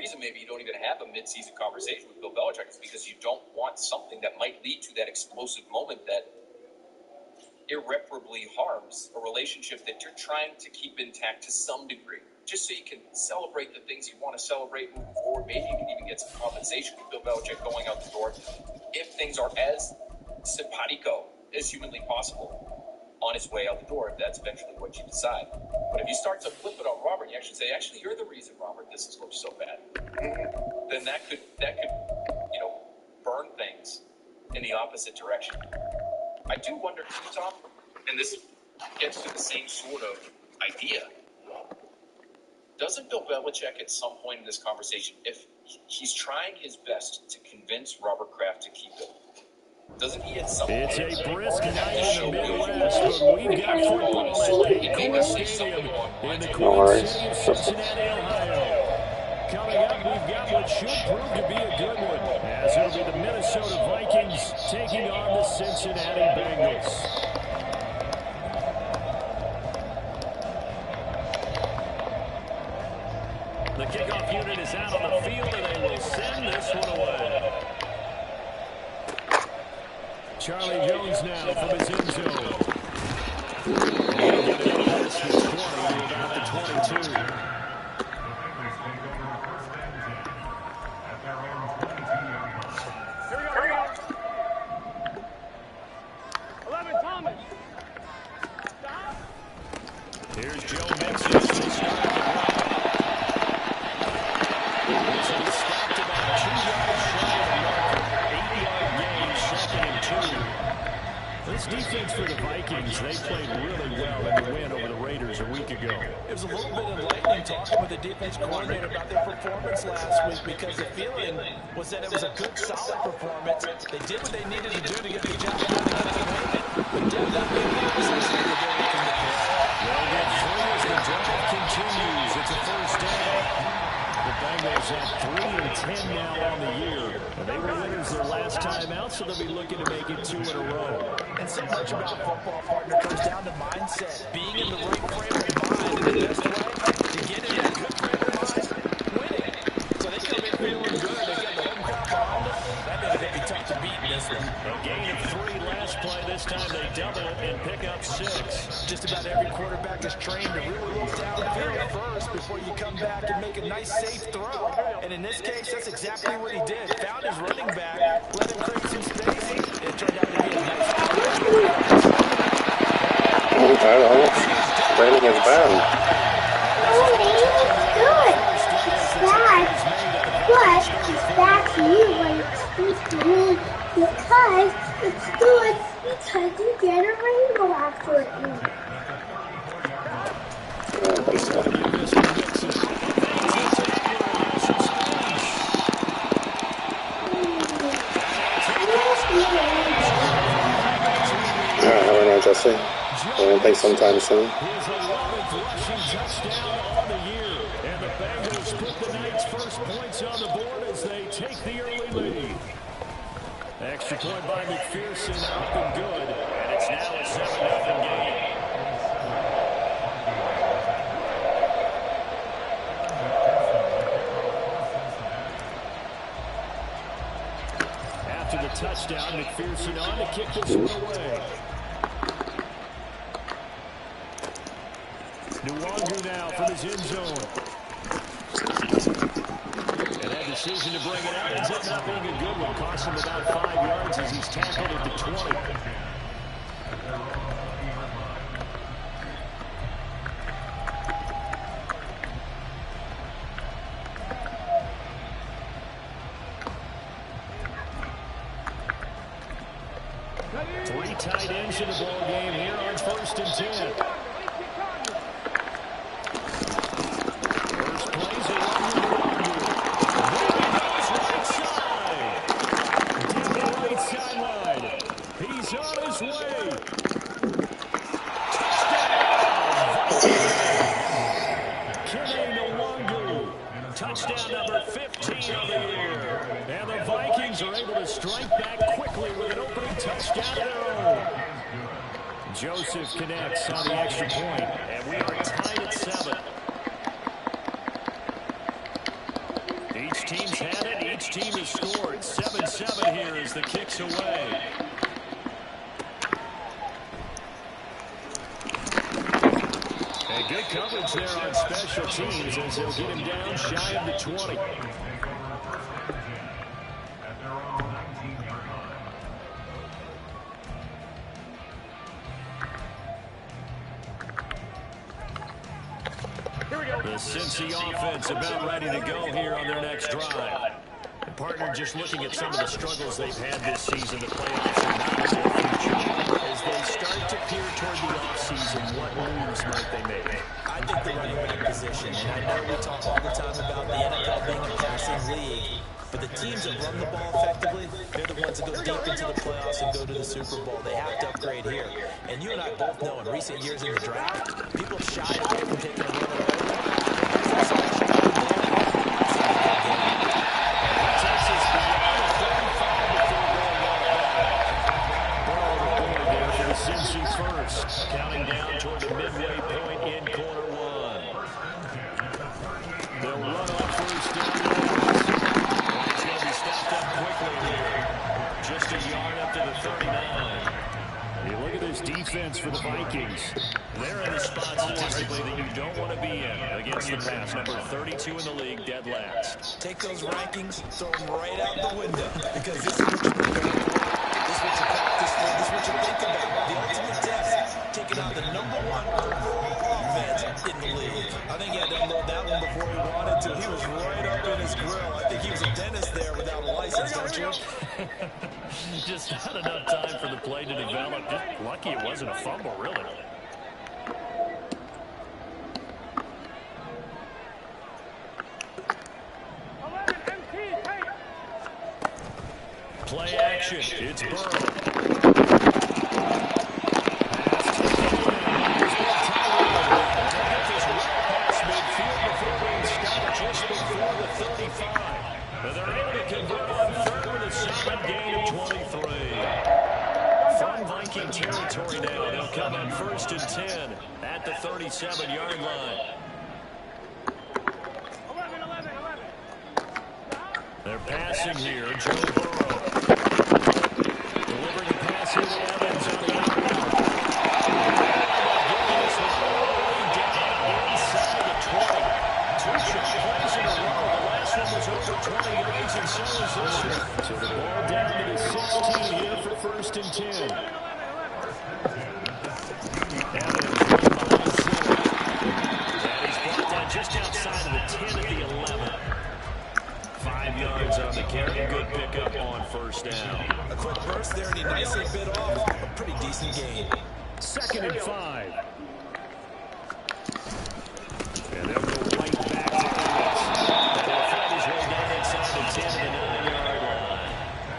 reason maybe you don't even have a mid-season conversation with Bill Belichick is because you don't want something that might lead to that explosive moment that irreparably harms a relationship that you're trying to keep intact to some degree, just so you can celebrate the things you want to celebrate moving forward. Maybe you can even get some compensation with Bill Belichick going out the door if things are as simpatico as humanly possible on his way out the door, if that's eventually what you decide. But if you start to flip it on Robert, you actually say, actually, you're the reason, Robert, this has looked so bad. Then that could burn things in the opposite direction. I do wonder, too, Tom, and this gets to the same sort of idea. Doesn't Bill Belichick at some point in this conversation, if he's trying his best to convince Robert Kraft to keep it, doesn't he at some point? It's a brisk night in the Midwest, but we've got football at Paycor Stadium in the Queen City of Cincinnati, Ohio. Coming up, we've got what should prove to be a good one, as it'll be the Minnesota Vikings taking on the Cincinnati Bengals. The kickoff unit is out on the field, and they will send this one away. Charlie Jones now from his end zone. He'll get it past the 20 to about the 22. Here we go. 11, Thomas. Stop. Here's Joe Mixon as they start at the ground. So he stopped about 2 yards shy of the marker. 8-yard gain, 2nd and 2. This defense for the Vikings, they played really well in the win over the Raiders a week ago. It was a little bit enlightening talking with the defense coordinator about their performance last week, because the feeling was that it was a good, solid performance. They did what they needed to do to get the job done and get the win. But did not make the position that they were committed to. They'll get free as the drive continues. It's a first down. The Bengals have 3 and 10 now on the year. And they were winners their last time out, so they'll be looking to make it 2 in a row. And so much about football, partner, comes down to mindset. Being in the right frame of mind, and the best way to get in that good frame of mind, winning. So they come in feeling good. They got the home crowd behind them. That means they'd be tough to beat in this one. A gain of 3 last play. This time they double it and pick up 6. Just about every quarterback is trained to really look downfield first before you come back and make a nice, safe throw. And in this case, that's exactly what he did. Found his running back, let him create some space. It turned out to be a nice play. Brandon gets bad. It's bad to you when it's supposed to win, because it's good because you get a rainbow after it. Have a nice Jesse. I don't think sometime soon. His 11th rushing touchdown on the year. And the Bengals put the night's first points on the board as they take the early lead. Extra point by McPherson, up and good. And it's now a 7-0 game. After the touchdown, McPherson on to kick this one away. Nwangu now from his end zone. And that decision to bring it out ends up not being a good one. Cost him about 5 yards as he's tackled at the 20. Three tight ends in the ball game here on 1st and 10. First plays are on the right sideline. He's on his way. Nwangu. Touchdown number 15 of the year. And the Vikings are able to strike back quickly with an opening touchdown of their own. Joseph connects on the extra point, and we are tied at 7. Each team's had it. Each team has scored. 7-7 here as the kick's away. And good coverage there on special teams as they'll get him down shy of the 20. The Cincy offense about ready to go here on their next drive. And partner, just looking at some of the struggles they've had this season, the playoffs are not in their future. As they start to peer toward the offseason, what moves might they make? I think the running back position, and I know we talk all the time about the NFL being a passing league, but the teams that run the ball effectively, they're the ones that go deep into the playoffs and go to the Super Bowl. They have to upgrade here. And you and I both know in recent years in the draft, people have shied away from taking a runner early. Cincy first, counting down toward the midway point in quarter one. They'll run on first down. It's going to be stopped up quickly here. Just a yard up to the 39. You look at this defense for the Vikings. They're in a spot statistically that you don't want to be in against the pass. Number 32 in the league, dead last. Take those rankings, throw them right out the window, because this is what you prepare for. This is what you practice for. This is what you think about. The ultimate test, taking out the number one overall offense in the league. I think he had to unload that one before he wanted to. He was right up in his grill. I think he was a dentist there without a license, don't you? Just not enough time for the play to develop. Just lucky it wasn't a fumble, really. Play action. It's Burrow. Just before the 35. But they're able to convert on third with a solid gain of 23. From Viking territory now, they'll come on 1st and 10 at the 37-yard line. They're passing here. Joe Burrow. Delivering a pass here to Evans on the outside. Inside the 20. Two plays in a row. The last one was over 20 yards, and so is this one. So the ball down to the 16 here for 1st and 10. Evans behind center. And he's brought down just outside of the 10 at the 11. 5 yards on the carry. Good pickup on 1st down. A quick burst there, and he nicely bit off a pretty decent gain. 2nd and 5. And they'll go right back to Evans. And he'll find his way down inside the 10 to the 9-yard line.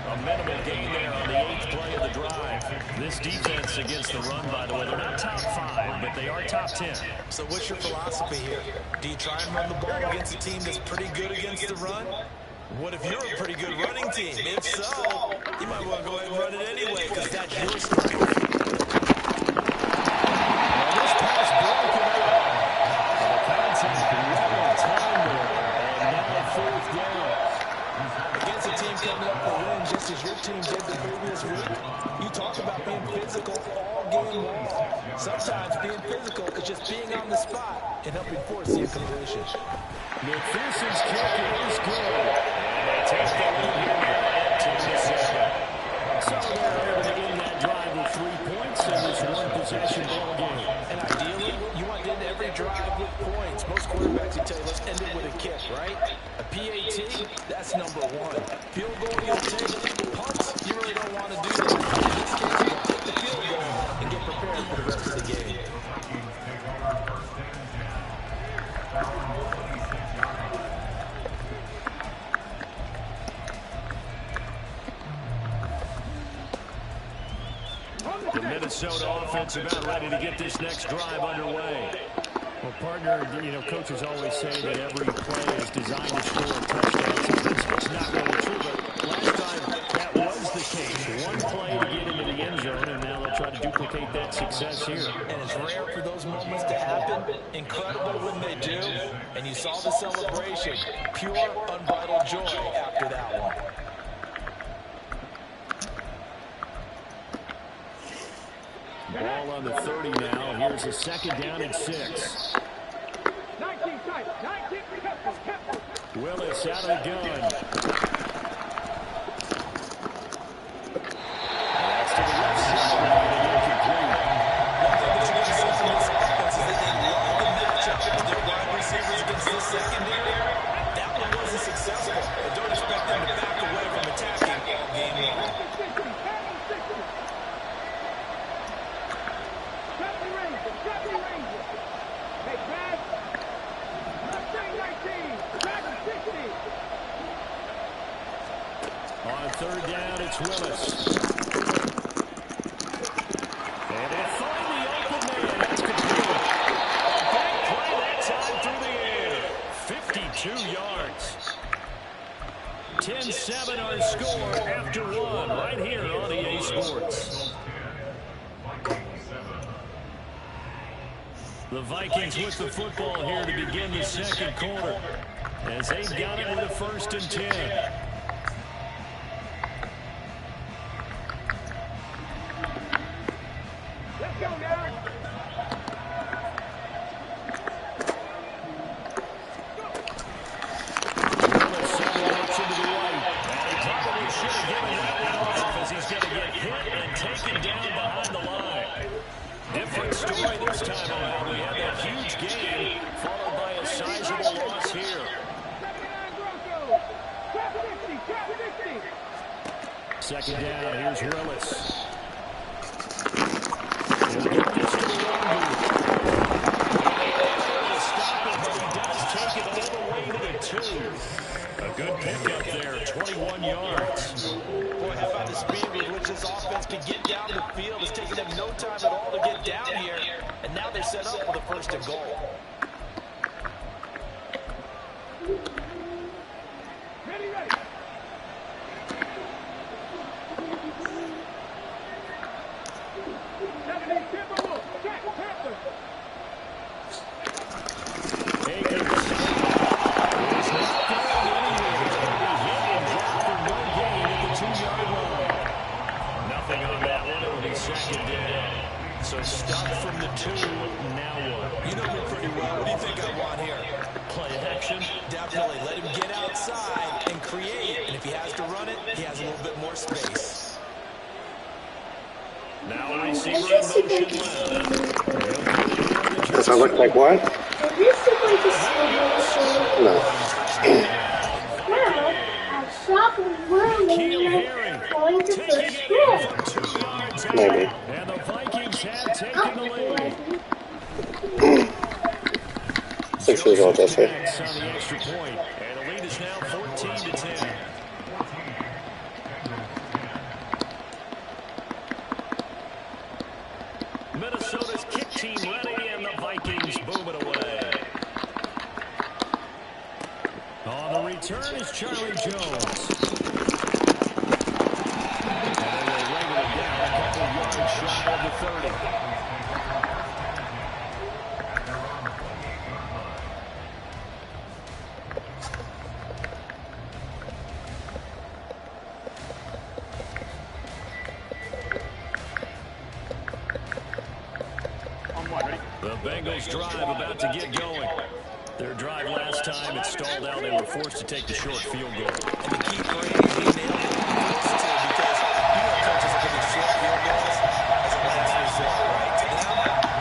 A minimal gain there on the 8th play of the drive. This defense against the run, by the way, they're not top 5, but they are top 10. So what's your philosophy here? Do you try and run the ball against a team that's pretty good against the run? What if you're a pretty good running team? If so, you might want to go ahead and run it anyway, because that's your strength. This pass broken up. The contact level time there. And now 4th down. Against a team coming up for win, just as your team did the previous week, you talk about being physical all game long. Sometimes being physical is just being on the spot and helping force the incompletion. McPherson's kick is good. And they take the lead here at 10-7. So they're able to end that drive with 3 points in this one-possession ball game. And ideally, you want to end every drive with points. Most quarterbacks will tell you, let's end it with a kick, right? A PAT, that's number 1. Field goal, you'll take. Punts, you really don't want to do that. In this case, you'll take the field goal and get prepared for the rest of the game. The Minnesota offense about ready to get this next drive underway. Well, partner, you know, coaches always say that every play is designed to score a touchdown. It's not really true, but last time that was the case. One play to get into the end zone, and now they'll try to duplicate that success here. And it's rare for those moments to happen, incredible when they do, and you saw the celebration. Pure, unbridled joy after that one. Ball on the 30 now. Here's a second down and 6. Willis out of the gun. That's to the left side and incomplete. One thing that you're going to see from this offense is that they love the matchup of their wide receivers against this secondary. That one wasn't successful, but don't expect them to back away from attacking all game long. On third down, it's Willis. And they find the open man. That's complete. Big play that time through the air. 52 yards. 10-7 our score after one right here on EA Sports. The Vikings with the football here to begin the second quarter as they've got it with a 1st and 10. Second down, here's Willis. He'll get this to the run. Stop it, but he does take it all the way to the 2. A good pickup there, 21 yards. Boy, how about the speed with which this offense can get down the field? It's taking them no time at all to get down here, and now they're set up with a 1st and goal. So stop from the 2, now what? You know me pretty well. What do you think I want here? Play action? Definitely. Let him get outside and create. And if he has to run it, he has a little bit more space. Now a receiver in motion. Does that look like what? No. Going to first grade. Maybe. And the Vikings have taken the lead. 6 years old, Jesse. On the extra point, and the lead is now 14-10. Minnesota's kick team ready, and the Vikings boom it away. On the return is Charlie Jones. Shot of the 30. The Bengals drive about to get going. Their drive last time, it stalled out. They were forced to take the short field goal. And the key phrase, he nailed it. Because coaches are getting short field goals as a last resort, right? To them,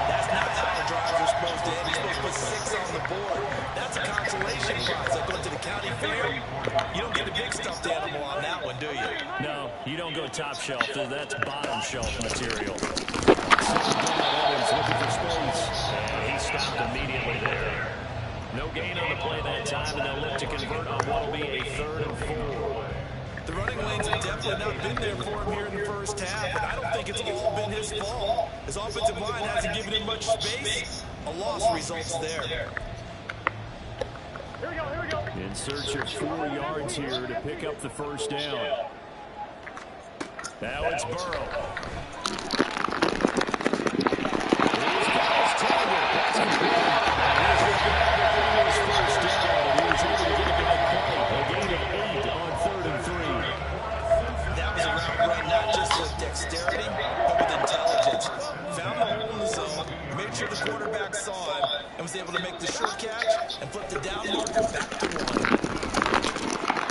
that's not how the drives are supposed to end. You're supposed to put 6 on the board. That's a consolation prize. Like going to the county fair, you don't get a big stuffed animal on that one, do you? No, you don't go top shelf. That's bottom shelf material. Looking for space, and he stopped immediately there. No gain on the play that time, and they'll look to convert on what will be a 3rd and 4. The running lanes have definitely not been there for him here in the first half, but I don't think it's all been his fault. His offensive line hasn't given him much space. A loss results there. Here we go. In search of 4 yards here to pick up the 1st down. Now it's Burrow. These guys take it. That's complete.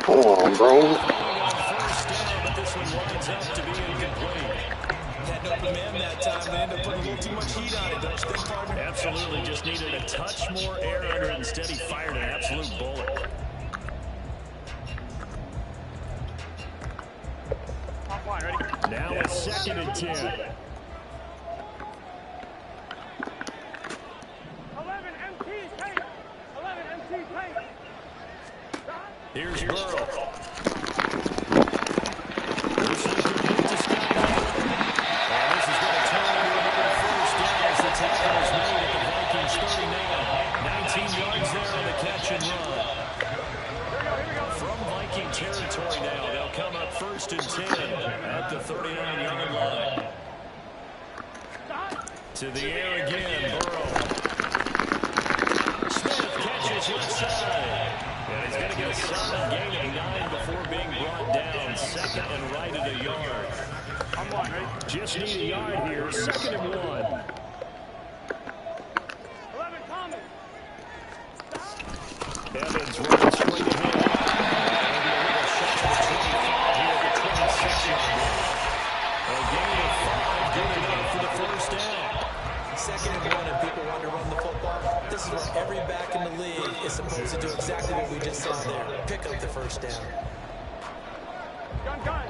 Come on, bro. First down, but this one winds up to be incomplete. Had an open man that time. They ended up putting a little too much heat on it, don't you think, partner? Absolutely, just needed a touch more air under it. Instead, he fired an absolute bullet. Now it's 2nd and 10. 11 MT paint. 11 MT paint. Here's Burrow. Territory now. They'll come up 1st and 10 at the 39-yard line. To the air again, Burrow. Smith catches inside. And he's going to get a solid gain of 9 before being brought down. 2nd and right at a yard. Just need a yard here. 2nd and 1. 11 Thomas. Evans running straight ahead. Second and 1, and people want to run the football. This is what every back in the league is supposed to do, exactly what we just saw there. Pick up the first down. Gun, gun.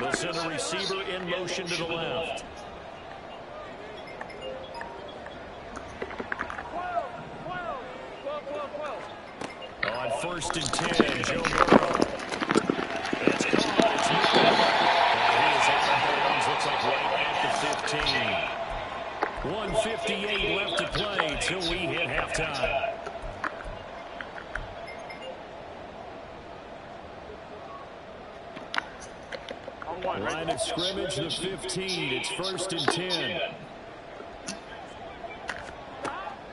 They'll send a receiver in motion to the left. 12. On 1st and 10, Joe Burrow. It's caught. It's moving. And he is out of bounds. Looks like right at the 15. 1:58 left to play till we hit halftime. Line of scrimmage, the 15. It's 1st and 10.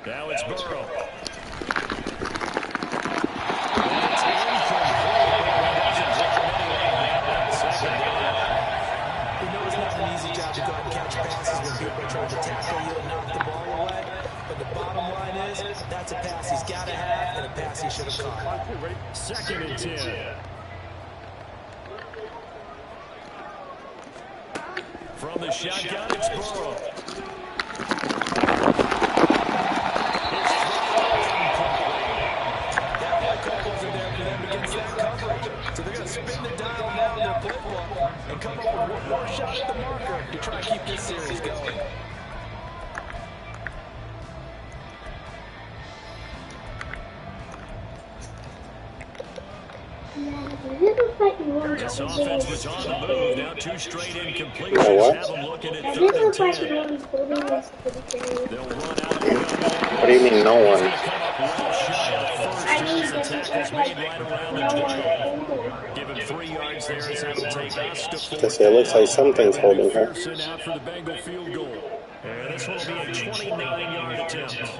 Now it's Burrow. Trying to tackle you and knock the ball away. But the bottom line is, that's a pass he's got to have and a pass he should have caught. 2nd and 10. From the shotgun, it's Burrow. That play call wasn't there for them against that coverage. So they're going to spin the dial now in their playbook and come up with one more shot at the marker to try to keep this series going. This offense was on the move. Now 2 straight incompletions. Have them looking at 3rd and 10. They'll run out of the What do you mean, no one? Give him 3 yards there. As that'll take us to 4th. It looks like something's holding her. Out for the Bengal field goal. And this will be a 29-yard attempt.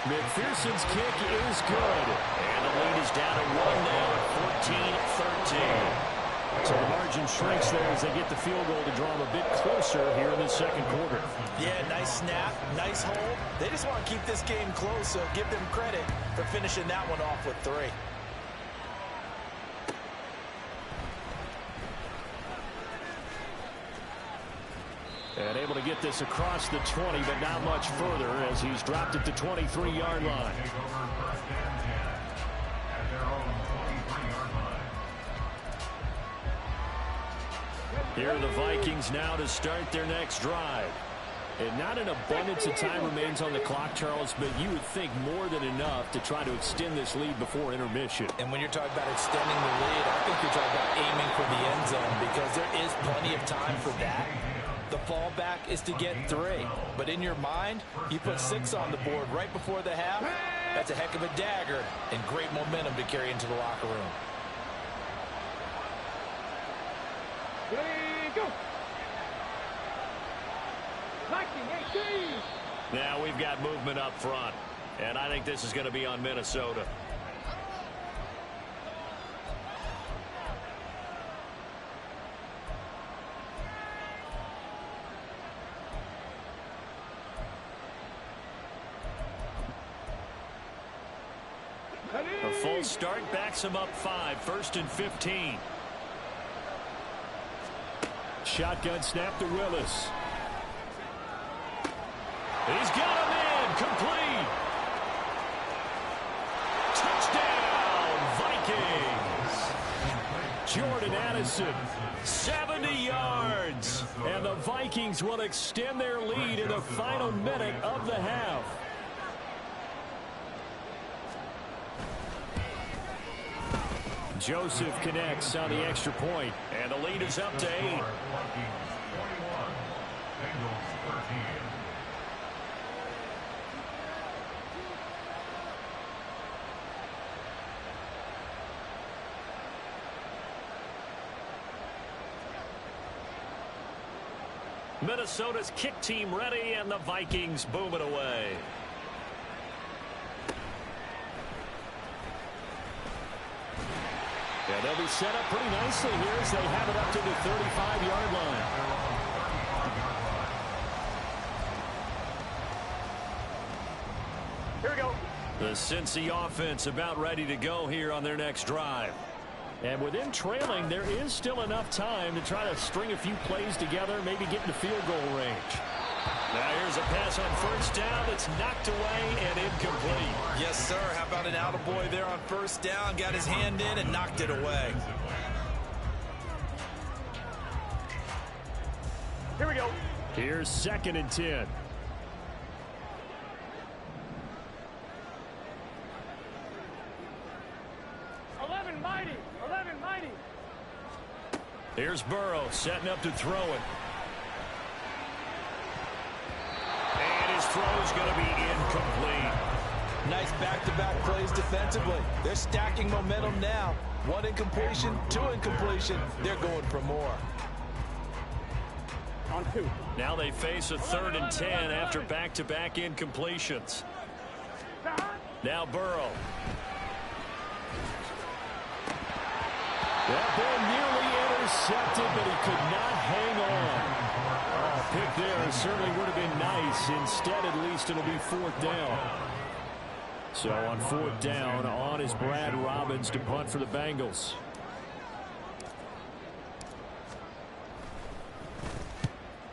McPherson's kick is good. And the lead is down to 1 now at 14-13. So the margin shrinks there as they get the field goal to draw them a bit closer here in the 2nd quarter. Yeah, nice snap, nice hold. They just want to keep this game close, so give them credit for finishing that one off with 3. And able to get this across the 20, but not much further as he's dropped at the 23-yard line. Here are the Vikings now to start their next drive. And not an abundance of time remains on the clock, Charles, but you would think more than enough to try to extend this lead before intermission. And when you're talking about extending the lead, I think you're talking about aiming for the end zone because there is plenty of time for that. The fallback is to get 3. But in your mind, you put 6 on the board right before the half. That's a heck of a dagger and great momentum to carry into the locker room. go. 19-18. Now we've got movement up front, and I think this is going to be on Minnesota. A full start backs him up 5, 1st and 15. Shotgun snap to Willis. He's got him in, complete. Touchdown, Vikings. Jordan Addison, 70 yards. And the Vikings will extend their lead in the final minute of the half. Joseph connects on the extra point, and the lead is up to 8. Minnesota's kick team ready, and the Vikings boom it away. And they'll be set up pretty nicely here as they have it up to the 35-yard line. Here we go. The Cincy offense about ready to go here on their next drive. And with them trailing, there is still enough time to try to string a few plays together, maybe get into field goal range. Now here's a pass on 1st down. It's knocked away and incomplete. Yes, sir. How about an attaboy there on 1st down? Got his hand in and knocked it away. Here we go. Here's 2nd and 10. Mighty. 11 mighty. Here's Burrow setting up to throw it. And his throw's going to be incomplete. Nice back-to-back plays defensively. They're stacking momentum now. 1 incompletion, 2 incompletion. They're going for more. On 2. Now they face a 3rd and 10 after back-to-back incompletions. Now Burrow. That ball nearly intercepted, but he could not hang on. Oh, pick there certainly would have been nice. Instead, at least it'll be 4th down. So on 4th down, on is Brad Robbins to punt for the Bengals.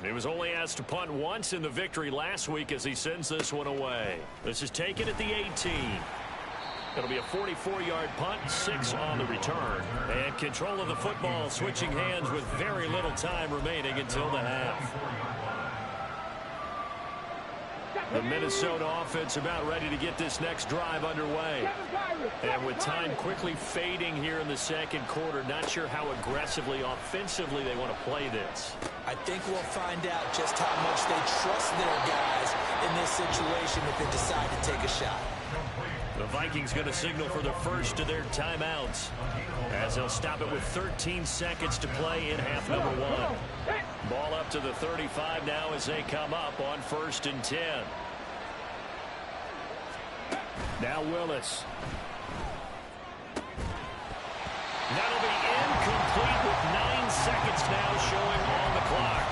He was only asked to punt once in the victory last week as he sends this one away. This is taken at the 18. It'll be a 44-yard punt, 6 on the return. And control of the football switching hands with very little time remaining until the half. The Minnesota offense about ready to get this next drive underway. And with time quickly fading here in the 2nd quarter, not sure how aggressively, offensively they want to play this. I think we'll find out just how much they trust their guys in this situation if they decide to take a shot. The Vikings going to signal for the first of their timeouts as they'll stop it with 13 seconds to play in half number 1. Ball up to the 35 now as they come up on 1st and 10. Now Willis. That'll be incomplete with 9 seconds now showing on the clock.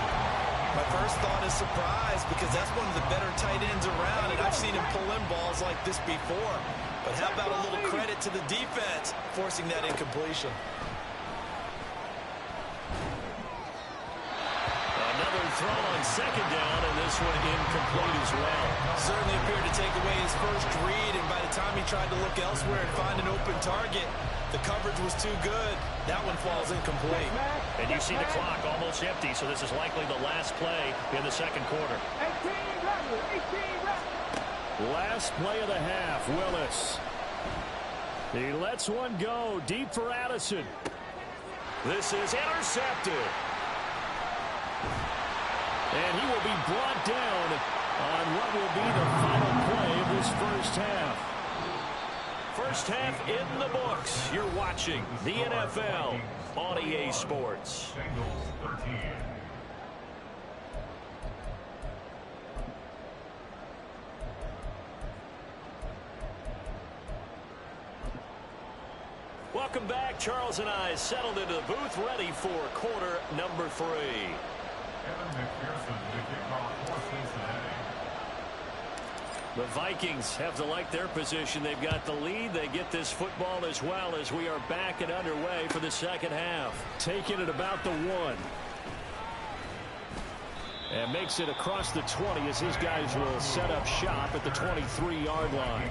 My first thought is surprise because that's one of the better tight ends around, and I've seen him pull in balls like this before. But how about a little credit to the defense forcing that incompletion? Another throw on 2nd down, and this one incomplete as well. Certainly appeared to take away his first read, and by the time he tried to look elsewhere and find an open target, the coverage was too good. That one falls incomplete. And you see the clock almost empty, so this is likely the last play in the 2nd quarter. 18 ready. Last play of the half, Willis. He lets one go deep for Addison. This is intercepted. And he will be brought down on what will be the final play of this 1st half. First half in the books. You're watching the NFL on EA Sports. welcome back. Charles and I settled into the booth, ready for quarter number 3. The Vikings have to like their position. They've got the lead. They get this football as well as we are back and underway for the second half. Taking it about the 1. And makes it across the 20 as his guys will set up shop at the 23-yard line.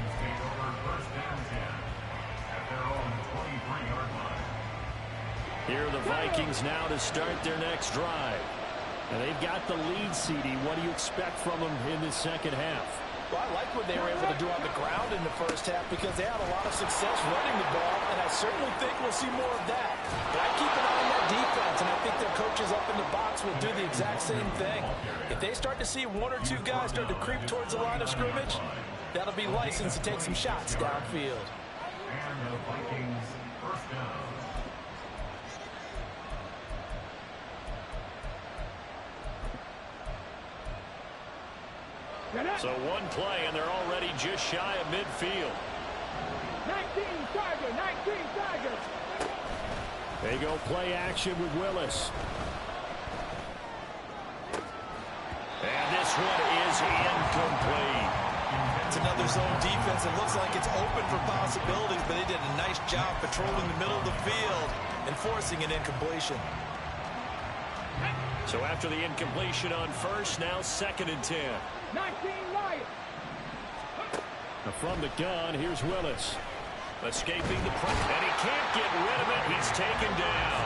Here are the Vikings now to start their next drive. And they've got the lead, CD. What do you expect from them in the second half? Well, I like what they were able to do on the ground in the first half because they had a lot of success running the ball, and I certainly think we'll see more of that. But I keep an eye on that defense, and I think their coaches up in the box will do the exact same thing. If they start to see 1 or 2 guys start to creep towards the line of scrimmage, that'll be license to take some shots downfield. And the Vikings first down. So 1 play, and they're already just shy of midfield. 19 Tigers, 19 Tigers. They go play action with Willis. And this one is incomplete. It's another zone defense. It looks like it's open for possibilities, but they did a nice job patrolling the middle of the field and forcing an incompletion. So after the incompletion on first, now 2nd and 10. 19 Lions. From the gun, here's Willis. Escaping the pressure, and he can't get rid of it. He's taken down.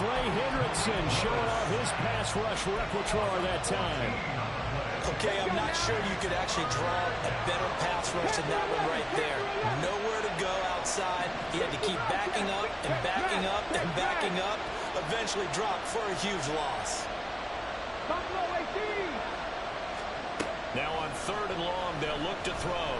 Trey Hendrickson showing off his pass rush repertoire that time. Okay, I'm not sure you could actually draw a better pass rush than that one right there. Nowhere to go outside. He had to keep backing up and backing up and backing up. Eventually dropped for a huge loss. Buffalo 18. Now on 3rd and long, they'll look to throw.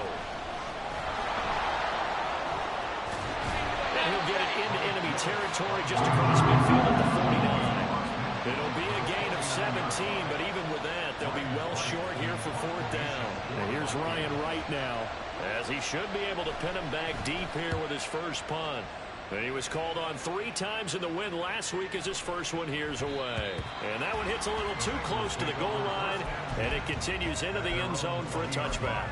And he'll get it into enemy territory just across midfield at the 49. It'll be a gain of 17, but even with that, they'll be well short here for 4th down. And here's Ryan Wright now, as he should be able to pin him back deep here with his first punt. And he was called on 3 times in the win last week as his first one here's away. And that one hits a little too close to the goal line, and it continues into the end zone for a touchback.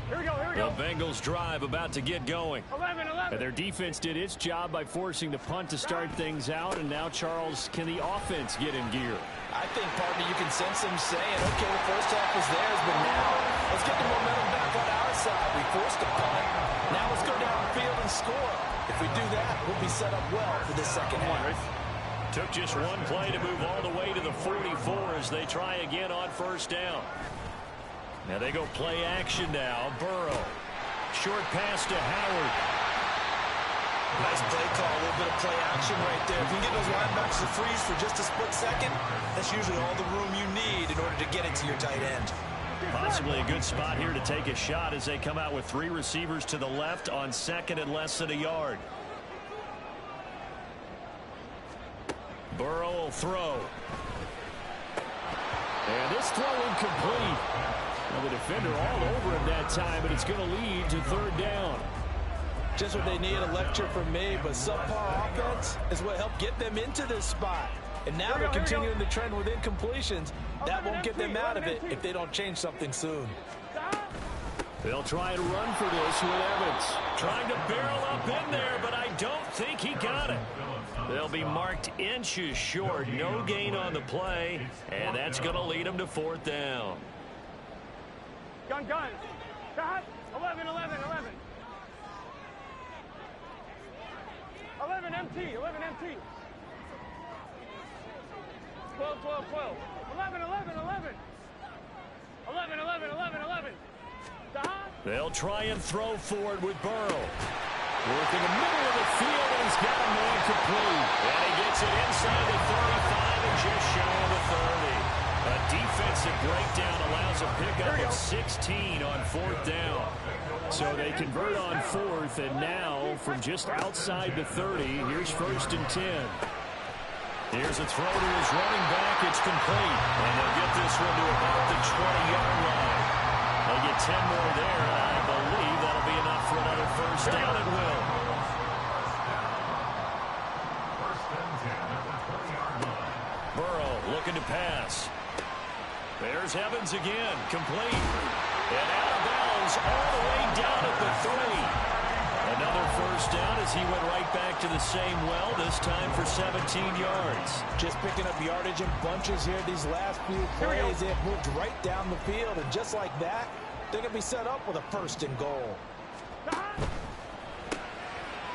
Here we go, here we go. The Bengals drive about to get going. 11. And their defense did its job by forcing the punt to start things out, and now, Charles, can the offense get in gear? I think, partner, you can sense them saying, okay, the first half was theirs, but now let's get the momentum back on our side. We forced a punt. Now let's go downfield and score. If we do that, we'll be set up well for the second half. Took just 1 play to move all the way to the 44 as they try again on 1st down. Now they go play action now. Burrow. Short pass to Howard. Nice play call, a little bit of play action right there. If you can get those linebackers to freeze for just a split second, that's usually all the room you need in order to get it to your tight end. Possibly a good spot here to take a shot as they come out with 3 receivers to the left on 2nd and less than a yard. Burrow will throw. And this throw incomplete. Well, the defender all over him that time, but it's going to lead to 3rd down. Just what they need, a lecture from me, but subpar offense is what helped get them into this spot. And now they're continuing the trend with incompletions. That won't get them out of it if they don't change something soon. They'll try and run for this with Evans. Trying to barrel up in there, but I don't think he got it. They'll be marked inches short. No gain on the play, and that's going to lead them to 4th down. Gun. 11. 11 MT. 12. 11. They'll try and throw forward with Burrow. Working the middle of the field, and he's got a man complete. And he gets it inside the 35 and just shy of the 30. A defensive breakdown allows a pickup of 16 on 4th down. So they convert on 4th, and now from just outside the 30, here's 1st and 10. Here's a throw to his running back. It's complete. And they'll get this one to about the 20-yard line. They get 10 more there, and I believe that'll be enough for another first down. It will. First and 10 at the 20-yard line. Burrow looking to pass. There's Evans again, complete. And out of bounds all the way down at the 3. Another first down as he went right back to the same well, this time for 17 yards. Just picking up yardage in bunches here these last few plays. They have moved right down the field, and just like that, they're going to be set up with a first and goal.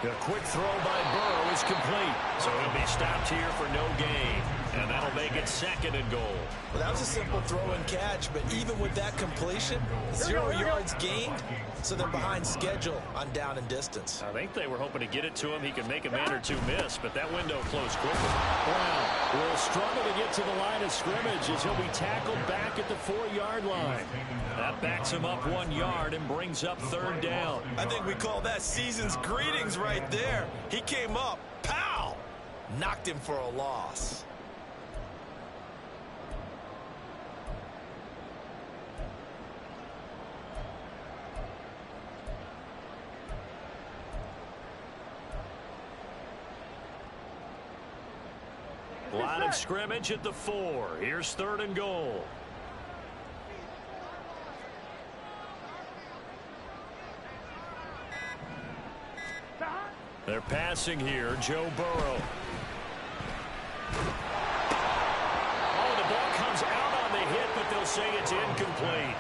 The quick throw by Burrow is complete, so he'll be stopped here for no gain. And that'll make it second and goal. Well, that was a simple throw and catch, but even with that completion, 0 yards gained, so they're behind schedule on down and distance. I think they were hoping to get it to him. He could make a man or two miss, but that window closed quickly. Brown will struggle to get to the line of scrimmage as he'll be tackled back at the 4-yard line. That backs him up 1 yard and brings up third down. I think we call that season's greetings right there. He came up, pow! Knocked him for a loss. Line of scrimmage at the 4. Here's third and goal. They're passing here, Joe Burrow. Oh, the ball comes out on the hit, but they'll say it's incomplete.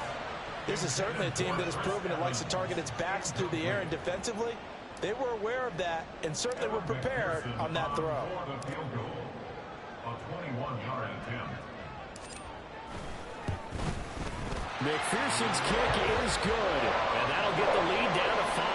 This is certainly a team that has proven it likes to target its backs through the air, and defensively, they were aware of that and certainly were prepared on that throw. A 21-yard attempt. McPherson's kick is good, and that'll get the lead down to 5.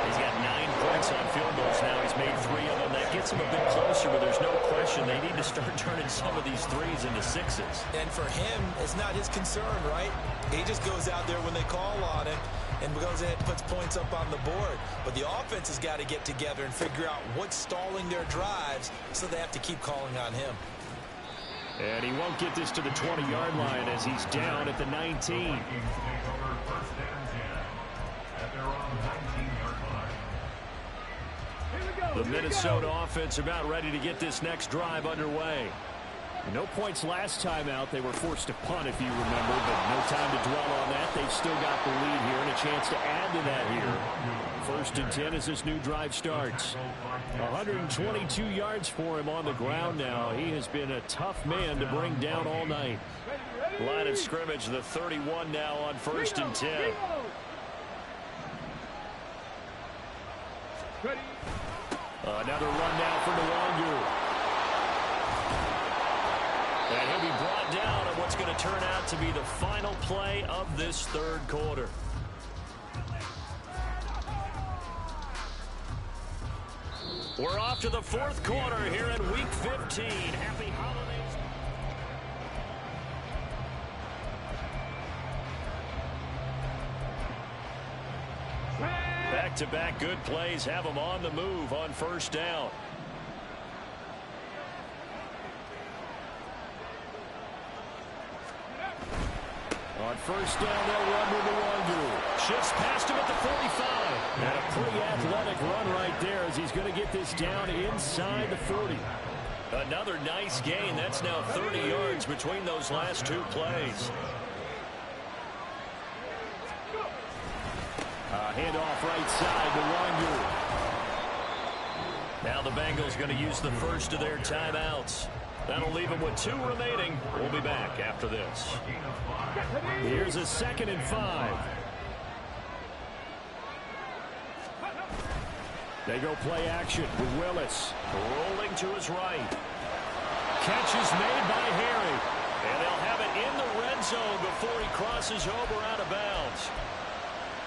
He's got 9 points on field goals now. He's made 3 of them. That gets him a bit closer, but there's no question they need to start turning some of these 3s into 6s. And for him, it's not his concern, right? He just goes out there when they call on him and goes ahead and puts points up on the board. But the offense has got to get together and figure out what's stalling their drives, so they have to keep calling on him. And he won't get this to the 20-yard line as he's down at the 19. Vikings take over first and 10 at their own 19-yard line. The Minnesota offense about ready to get this next drive underway. No points last time out. They were forced to punt, if you remember, but no time to dwell on that. They've still got the lead here and a chance to add to that here. First and 10 as this new drive starts. 122 yards for him on the ground now. He has been a tough man to bring down all night. Line of scrimmage, the 31 now on first and 10. Another run now for Nwangu. And he'll be brought down on what's going to turn out to be the final play of this third quarter. We're off to the fourth quarter here in Week 15. Happy holidays. Back-to-back good plays have them on the move on first down. On first down, they'll run with Nwangu. Shifts past him at the 45. And a pretty athletic run right there as he's going to get this down inside the 40. Another nice gain. That's now 30 yards between those last 2 plays. Handoff right side to Nwangu. Now the Bengals going to use the first of their timeouts. That'll leave them with 2 remaining. We'll be back after this. Here's a 2nd and 5. They go play action with Willis. Rolling to his right. Catch is made by Harry. And they'll have it in the red zone before he crosses over out of bounds.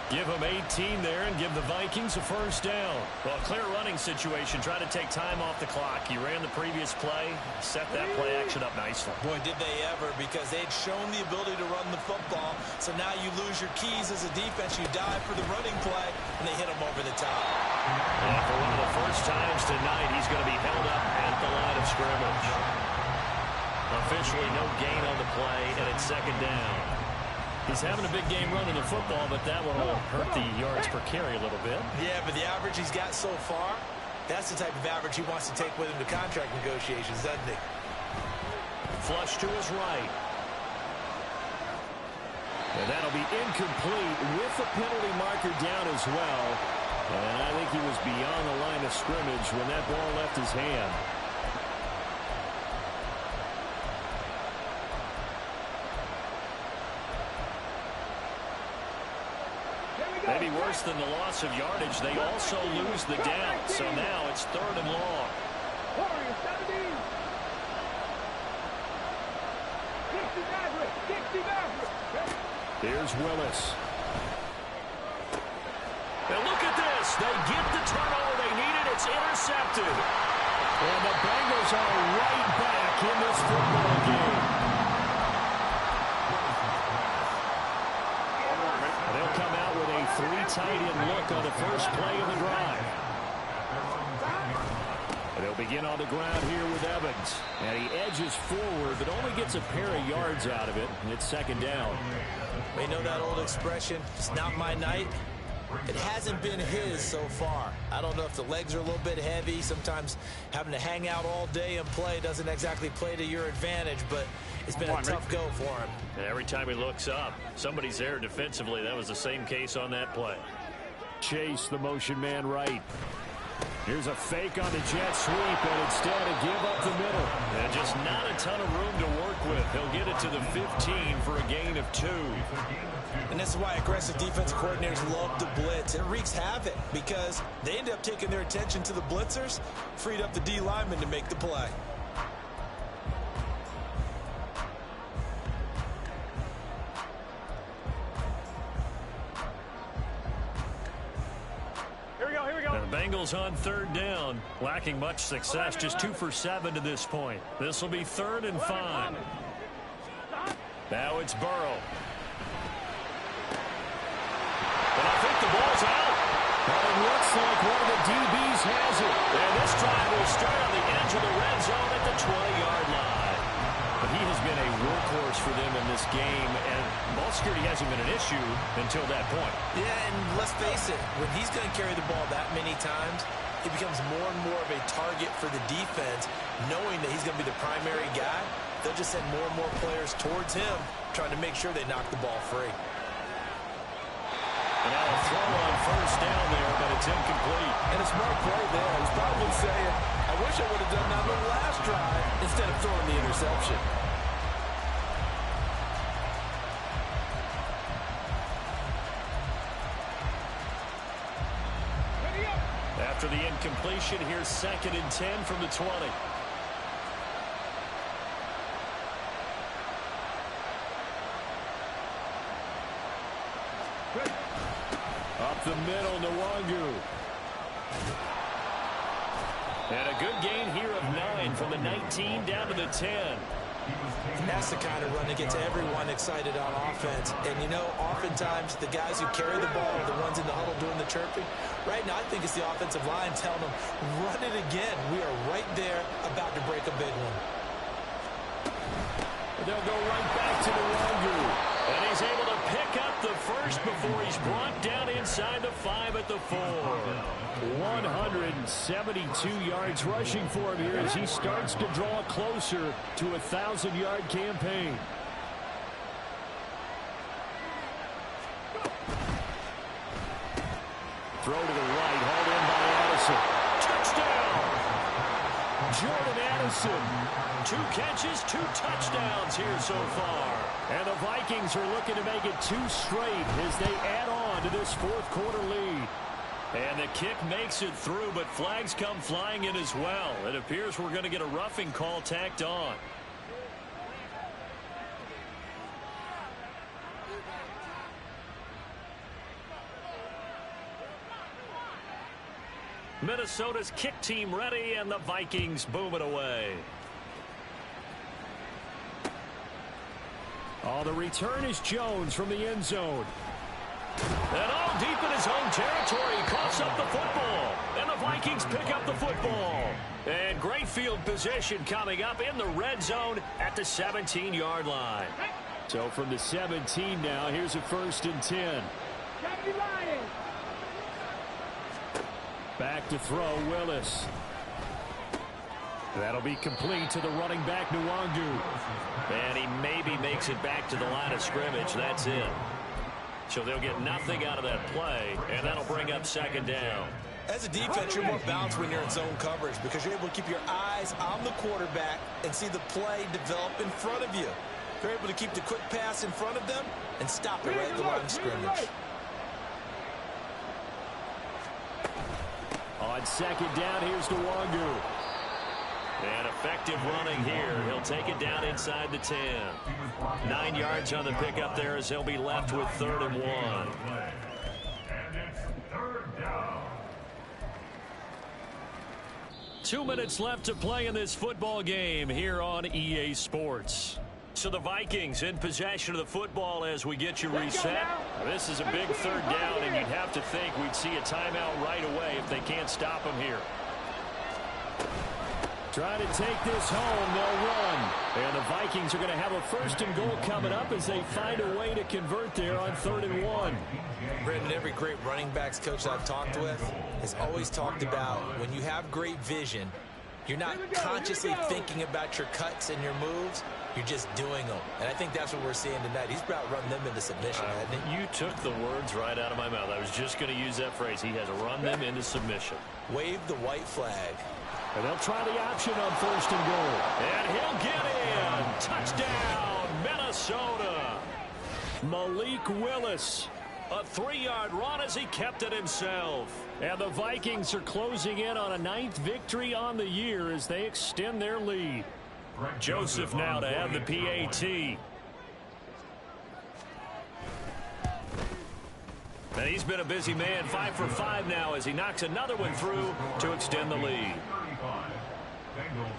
Give him 18 there and give the Vikings a first down. Well, clear running situation. Try to take time off the clock. He ran the previous play, set that play action up nicely. Boy, did they ever, because they'd shown the ability to run the football. So now you lose your keys as a defense. You dive for the running play, and they hit him over the top. And for one of the first times tonight, he's going to be held up at the line of scrimmage. Officially no gain on the play, and it's 2nd down. He's having a big game running the football, but that one will hurt the yards per carry a little bit. Yeah, but the average he's got so far, that's the type of average he wants to take with him to contract negotiations, doesn't he? Flush to his right. And that'll be incomplete with the penalty marker down as well. And I think he was beyond the line of scrimmage when that ball left his hand. Maybe worse than the loss of yardage, they also lose the down. So now it's 3rd and long. Here's Willis. And look at this. They get the turnover they needed. It's intercepted. And the Bengals are right back in this football game. They'll come out with a 3-tight-end look on the first play of the drive. They'll begin on the ground here with Evans. And he edges forward, but only gets a pair of yards out of it. And it's 2nd down. We know that old expression, it's not my night. It hasn't been his so far. I don't know if the legs are a little bit heavy. Sometimes having to hang out all day and play doesn't exactly play to your advantage, but it's been a tough go for him. And every time he looks up, somebody's there defensively. That was the same case on that play. Chase, the motion man right. Here's a fake on the jet sweep, and instead a give up the middle. And just not a ton of room to work with. He'll get it to the 15 for a gain of 2. And this is why aggressive defensive coordinators love to blitz. It wreaks havoc because they end up taking their attention to the blitzers, freed up the D lineman to make the play. And the Bengals on 3rd down, lacking much success, just 2 for 7 to this point. This will be 3rd and 5. Now it's Burrow. And I think the ball's out. Well, it looks like one of the DBs has it. And this drive will start on the edge of the red zone at the 20-yard line. But he has been a workhorse for them in this game, and ball security hasn't been an issue until that point. Yeah, and let's face it, when he's going to carry the ball that many times, he becomes more and more of a target for the defense, knowing that he's going to be the primary guy. They'll just send more and more players towards him, trying to make sure they knock the ball free. And now a throw on 1st down there, but it's incomplete. And a smart play there. He's probably saying, I wish I would have done that on the last drive instead of throwing the interception. After the incompletion, here's 2nd and 10 from the 20. Up the middle, Nwangu. And a good gain here of 9 from the 19 down to the 10. That's the kind of run that gets everyone excited on offense. And, you know, oftentimes the guys who carry the ball are the ones in the huddle doing the chirping. Right now, I think it's the offensive line telling them, run it again. We are right there about to break a big one. They'll go right back to Nwangu. And he's able to pick up the first before he's brought down inside the 5 at the 4. 172 yards rushing for him here as he starts to draw closer to a 1,000-yard campaign. Throw to the right, hauled in by Addison. Touchdown! Jordan Addison. 2 catches, 2 touchdowns here so far. And the Vikings are looking to make it 2 straight as they add on to this 4th quarter lead. And the kick makes it through, but flags come flying in as well. It appears we're going to get a roughing call tacked on. Minnesota's kick team ready, and the Vikings boom it away. Oh, the return is Jones from the end zone. And all deep in his own territory, coughs up the football. And the Vikings pick up the football. And great field position coming up in the red zone at the 17-yard line. So from the 17 now, here's a 1st and 10. Back to throw, Willis. That'll be complete to the running back, Nwangu. And he maybe makes it back to the line of scrimmage. That's it. So they'll get nothing out of that play, and that'll bring up 2nd down. As a defense, you're more balanced when you're in zone coverage because you're able to keep your eyes on the quarterback and see the play develop in front of you. You're able to keep the quick pass in front of them and stop it right at the line of scrimmage. On 2nd down, here's Nwangu. And effective running here. He'll take it down inside the 10. 9 yards on the pickup there as he'll be left with 3rd and 1. And it's 3rd down. 2 minutes left to play in this football game here on EA Sports. So the Vikings in possession of the football as we get you reset. This is a big 3rd down, and you'd have to think we'd see a timeout right away if they can't stop them here. Trying to take this home, they'll run. And the Vikings are going to have a 1st and goal coming up as they find a way to convert there on 3rd and 1. Brandon, every great running backs coach I've talked with has always talked about when you have great vision, you're not consciously thinking about your cuts and your moves. You're just doing them. And I think that's what we're seeing tonight. He's about running them into submission, hasn't he? You took the words right out of my mouth. I was just going to use that phrase. He has run them into submission. Wave the white flag. And they'll try the option on 1st and goal. And he'll get in. Touchdown, Minnesota. Malik Willis. A 3-yard run as he kept it himself. And the Vikings are closing in on a 9th victory on the year as they extend their lead. Joseph now to have the PAT. And he's been a busy man, 5 for 5 now as he knocks another one through to extend the lead. Bengals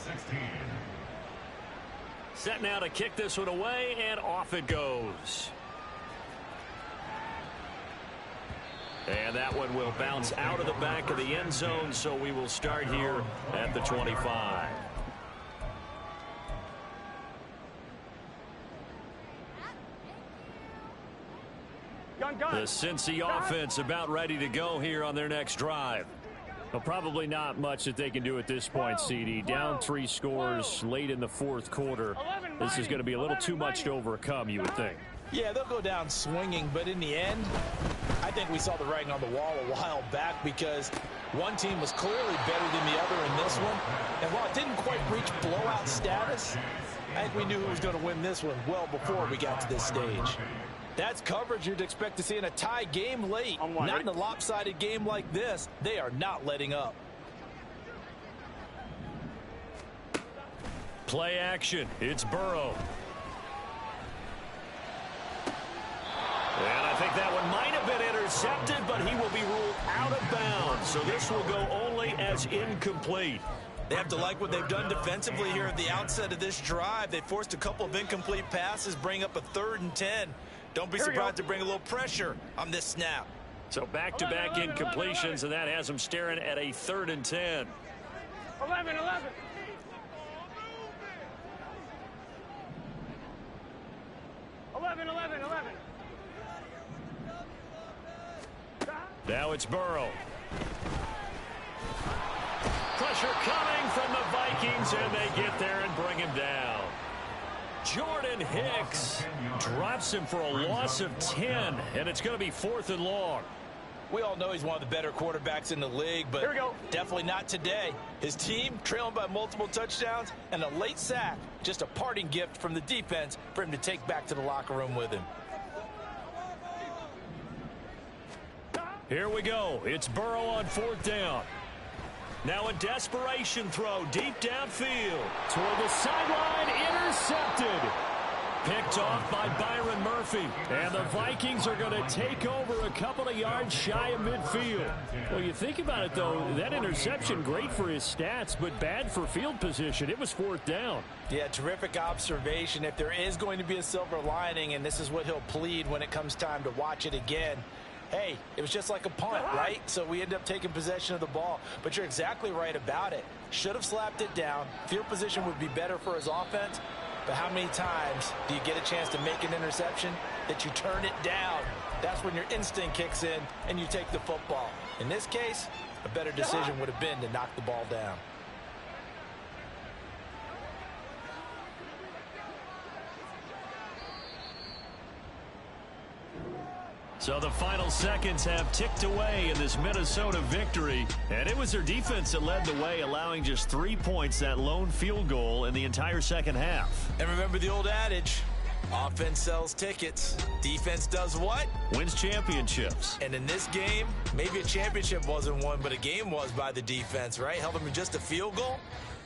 16. Set now to kick this one away, and off it goes. And that one will bounce out of the back of the end zone, so we will start here at the 25. The Cincy offense about ready to go here on their next drive. Well, probably not much that they can do at this point, CD. Down 3 scores late in the 4th quarter. This is going to be a little too much to overcome, you would think. Yeah, they'll go down swinging, but in the end, I think we saw the writing on the wall a while back because one team was clearly better than the other in this one. And while it didn't quite reach blowout status, I think we knew who was going to win this one well before we got to this stage. That's coverage you'd expect to see in a tie game late. Not in a lopsided game like this. They are not letting up. Play action. It's Burrow. And I think that one might have been intercepted, but he will be ruled out of bounds. So this will go only as incomplete. They have to like what they've done defensively here at the outset of this drive. They forced a couple of incomplete passes, bring up a 3rd and 10. Don't be surprised to bring a little pressure on this snap. So back-to-back incompletions, and that has them staring at a 3rd and 10. 11. 11. Now it's Burrow. Pressure coming from the Vikings, and they get there and bring him down. Jordan Hicks drops him for a loss of 10, and it's going to be 4th and long. We all know he's one of the better quarterbacks in the league, but definitely not today. His team trailing by multiple touchdowns and a late sack, just a parting gift from the defense for him to take back to the locker room with him. Here we go. It's Burrow on 4th down. Now a desperation throw deep downfield. Toward the sideline, intercepted. Picked off by Byron Murphy. And the Vikings are going to take over a couple of yards shy of midfield. Well, you think about it, though, that interception, great for his stats, but bad for field position. It was 4th down. Yeah, terrific observation. If there is going to be a silver lining, and this is what he'll plead when it comes time to watch it again, hey, it was just like a punt, right? So we end up taking possession of the ball. But you're exactly right about it. Should have slapped it down. Field position would be better for his offense. But how many times do you get a chance to make an interception that you turn it down? That's when your instinct kicks in and you take the football. In this case, a better decision would have been to knock the ball down. So the final seconds have ticked away in this Minnesota victory, and it was their defense that led the way, allowing just 3 points, that lone field goal in the entire second half. And remember the old adage, offense sells tickets, defense does what? Wins championships. And in this game, maybe a championship wasn't won, but a game was by the defense, right? Held them to just a field goal.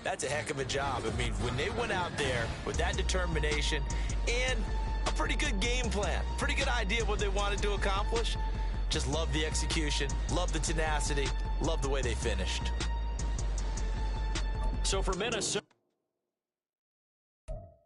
That's a heck of a job. I mean, when they went out there with that determination and a pretty good game plan, pretty good idea of what they wanted to accomplish. Just love the execution, love the tenacity, love the way they finished. So for Minnesota.